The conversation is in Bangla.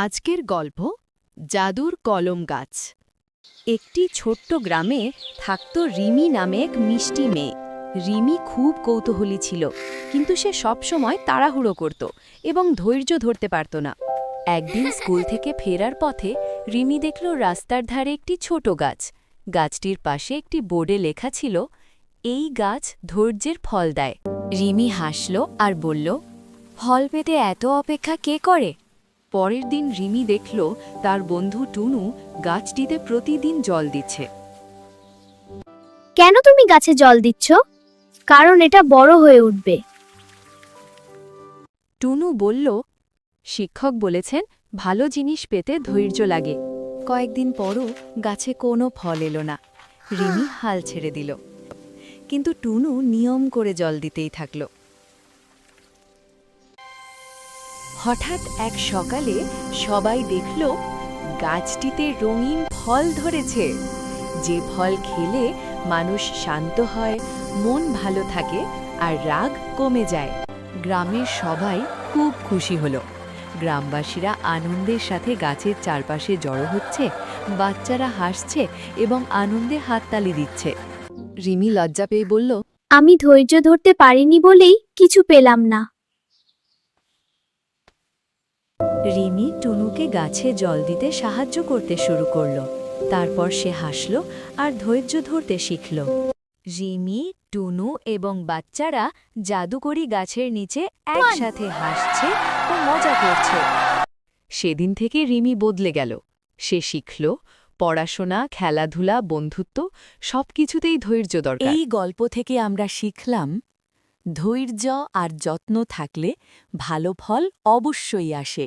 আজকের গল্প জাদুর কলম গাছ। একটি ছোট্ট গ্রামে থাকত রিমি নামে এক মিষ্টি মেয়ে। রিমি খুব কৌতূহলী ছিল, কিন্তু সে সবসময় তাড়াহুড়ো করত এবং ধৈর্য ধরতে পারত না। একদিন স্কুল থেকে ফেরার পথে রিমি দেখল রাস্তার ধারে একটি ছোট গাছ। গাছটির পাশে একটি বোর্ডে লেখা ছিল, এই গাছ ধৈর্যের ফল দেয়। রিমি হাসল আর বলল, ফল পেতে এত অপেক্ষা কে করে? পরের দিন রিমি দেখল তার বন্ধু টুনু গাছটিতে প্রতিদিন জল দিচ্ছে। কেন তুমি গাছে জল দিচ্ছ? কারণ এটা বড় হয়ে উঠবে। টুনু বলল, শিক্ষক বলেছেন ভালো জিনিস পেতে ধৈর্য লাগে। কয়েকদিন পরও গাছে কোনো ফল এলো না। রিমি হাল ছেড়ে দিল, কিন্তু টুনু নিয়ম করে জল দিতেই থাকল। হঠাৎ এক সকালে সবাই দেখল গাছটিতে রঙিন ফল ধরেছে। যে ফল খেলে মানুষ শান্ত হয়, মন ভালো থাকে আর রাগ কমে যায়। গ্রামের সবাই খুব খুশি হলো। গ্রামবাসীরা আনন্দের সাথে গাছের চারপাশে জড়ো হচ্ছে, বাচ্চারা হাসছে এবং আনন্দে হাততালি দিচ্ছে। রিমি লজ্জা পেয়ে বলল, আমি ধৈর্য ধরতে পারিনি বলেই কিছু পেলাম না। রিমি টুনুকে গাছে জল দিতে সাহায্য করতে শুরু করল। তারপর সে হাসল আর ধৈর্য ধরতে শিখল। রিমি, টুনু এবং বাচ্চারা জাদুকরি গাছের নিচে একসাথে হাসছে ও মজা করছে। সেদিন থেকে রিমি বদলে গেল। সে শিখল, পড়াশোনা, খেলাধুলা, বন্ধুত্ব সবকিছুতেই ধৈর্য দরকার। এই গল্প থেকে আমরা শিখলাম, ধৈর্য আর যত্ন থাকলে ভালো ফল অবশ্যই আসে।